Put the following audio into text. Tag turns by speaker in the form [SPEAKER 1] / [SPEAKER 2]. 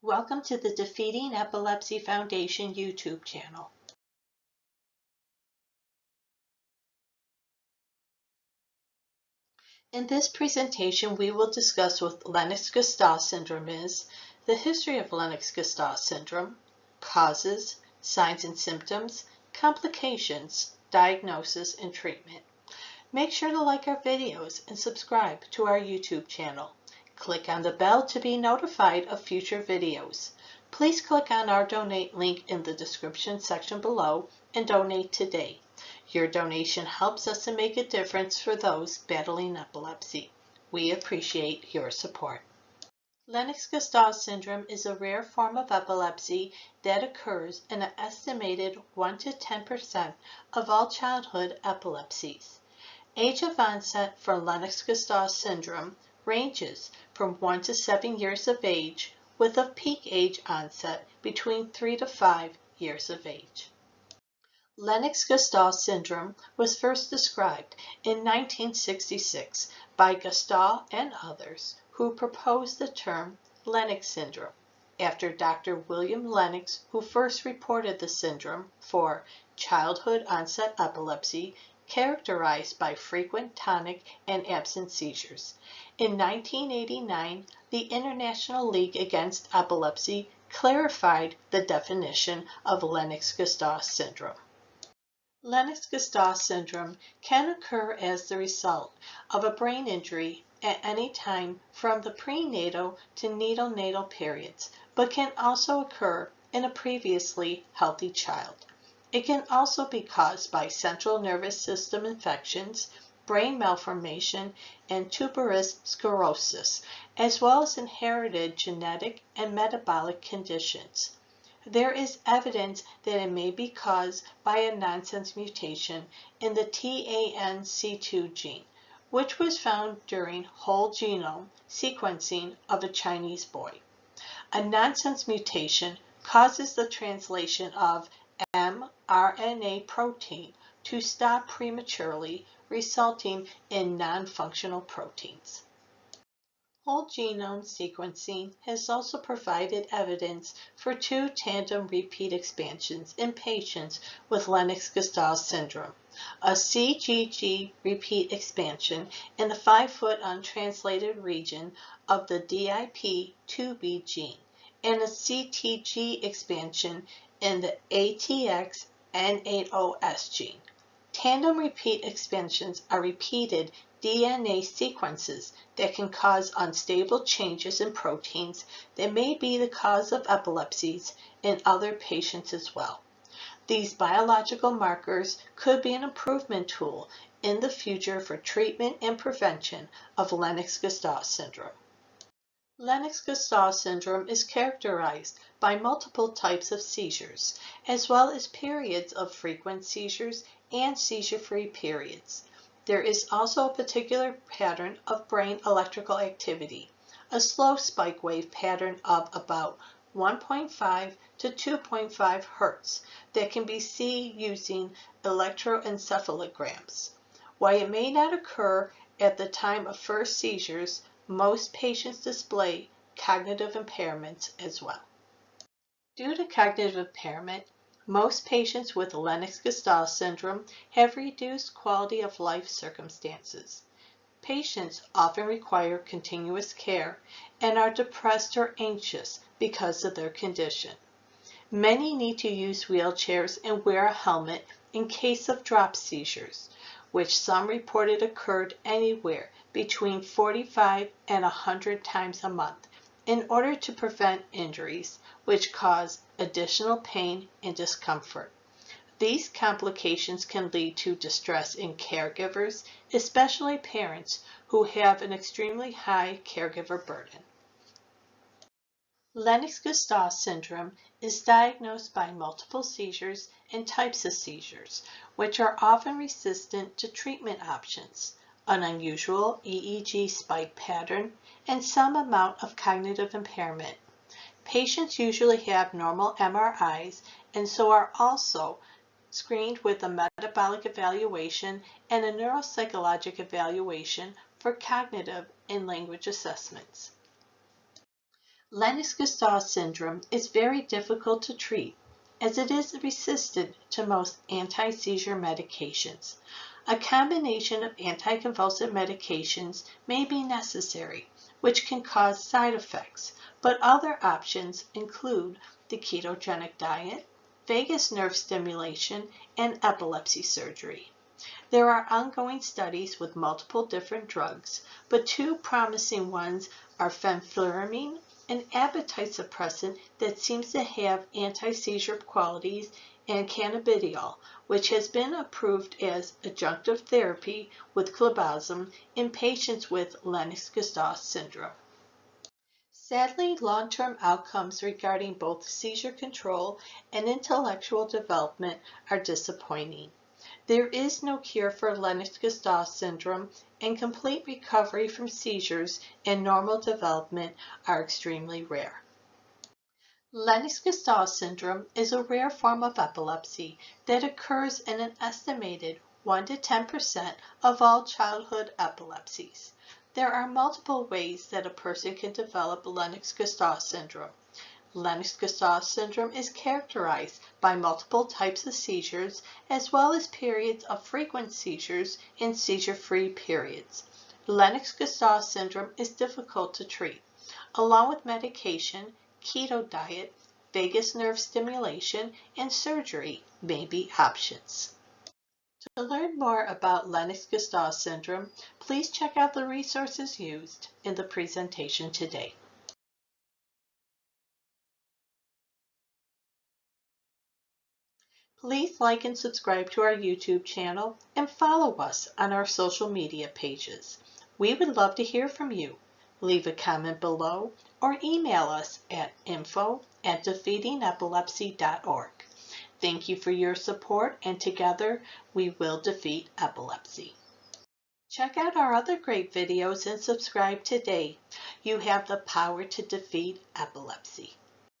[SPEAKER 1] Welcome to the Defeating Epilepsy Foundation YouTube channel. In this presentation, we will discuss what Lennox-Gastaut syndrome is, the history of Lennox-Gastaut syndrome, causes, signs and symptoms, complications, diagnosis, and treatment. Make sure to like our videos and subscribe to our YouTube channel. Click on the bell to be notified of future videos. Please click on our donate link in the description section below and donate today. Your donation helps us to make a difference for those battling epilepsy. We appreciate your support. Lennox-Gastaut syndrome is a rare form of epilepsy that occurs in an estimated 1 to 10% of all childhood epilepsies. Age of onset for Lennox-Gastaut syndrome ranges from 1 to 7 years of age, with a peak age onset between 3 to 5 years of age. Lennox-Gastaut syndrome was first described in 1966 by Gastaut and others who proposed the term Lennox syndrome, after Dr. William Lennox, who first reported the syndrome for childhood onset epilepsy characterized by frequent tonic and absent seizures. In 1989, the International League Against Epilepsy clarified the definition of Lennox-Gastaut syndrome. Lennox-Gastaut syndrome can occur as the result of a brain injury at any time from the prenatal to neonatal periods, but can also occur in a previously healthy child. It can also be caused by central nervous system infections, brain malformation, and tuberous sclerosis, as well as inherited genetic and metabolic conditions. There is evidence that it may be caused by a nonsense mutation in the TANC2 gene, which was found during whole genome sequencing of a Chinese boy. A nonsense mutation causes the translation of mRNA protein to stop prematurely, resulting in non-functional proteins. Whole genome sequencing has also provided evidence for 2 tandem repeat expansions in patients with Lennox-Gastaut syndrome, a CGG repeat expansion in the 5' untranslated region of the DIP2B gene, and a CTG expansion in the ATX-N8OS gene. Tandem repeat expansions are repeated DNA sequences that can cause unstable changes in proteins that may be the cause of epilepsies in other patients as well. These biological markers could be an improvement tool in the future for treatment and prevention of Lennox-Gastaut syndrome. Lennox-Gastaut syndrome is characterized by multiple types of seizures, as well as periods of frequent seizures and seizure-free periods. There is also a particular pattern of brain electrical activity, a slow spike wave pattern of about 1.5 to 2.5 Hz that can be seen using electroencephalograms. While it may not occur at the time of first seizures, most patients display cognitive impairments as well. Due to cognitive impairment, most patients with Lennox-Gastaut syndrome have reduced quality of life circumstances. Patients often require continuous care and are depressed or anxious because of their condition. Many need to use wheelchairs and wear a helmet in case of drop seizures, which some reported occurred anywhere between 45 and 100 times a month, in order to prevent injuries, which cause additional pain and discomfort. These complications can lead to distress in caregivers, especially parents who have an extremely high caregiver burden. Lennox-Gastaut syndrome is diagnosed by multiple seizures and types of seizures, which are often resistant to treatment options, an unusual EEG spike pattern, and some amount of cognitive impairment. Patients usually have normal MRIs and so are also screened with a metabolic evaluation and a neuropsychologic evaluation for cognitive and language assessments. Lennox-Gastaut syndrome is very difficult to treat as it is resistant to most anti-seizure medications. A combination of anticonvulsant medications may be necessary, which can cause side effects, but other options include the ketogenic diet, vagus nerve stimulation, and epilepsy surgery. There are ongoing studies with multiple different drugs, but two promising ones are fenfluramine, an appetite suppressant that seems to have anti-seizure qualities, and cannabidiol, which has been approved as adjunctive therapy with clobazam in patients with Lennox-Gastaut syndrome. Sadly, long-term outcomes regarding both seizure control and intellectual development are disappointing. There is no cure for Lennox-Gastaut syndrome, and complete recovery from seizures and normal development are extremely rare. Lennox-Gastaut syndrome is a rare form of epilepsy that occurs in an estimated 1 to 10% of all childhood epilepsies. There are multiple ways that a person can develop Lennox-Gastaut syndrome. Lennox-Gastaut syndrome is characterized by multiple types of seizures as well as periods of frequent seizures and seizure-free periods. Lennox-Gastaut syndrome is difficult to treat. Along with medication, keto diet, vagus nerve stimulation, and surgery may be options. To learn more about Lennox-Gastaut syndrome, please check out the resources used in the presentation today. Please like and subscribe to our YouTube channel and follow us on our social media pages. We would love to hear from you. Leave a comment below or email us at info@defeatingepilepsy.org. Thank you for your support, and together we will defeat epilepsy. Check out our other great videos and subscribe today. You have the power to defeat epilepsy.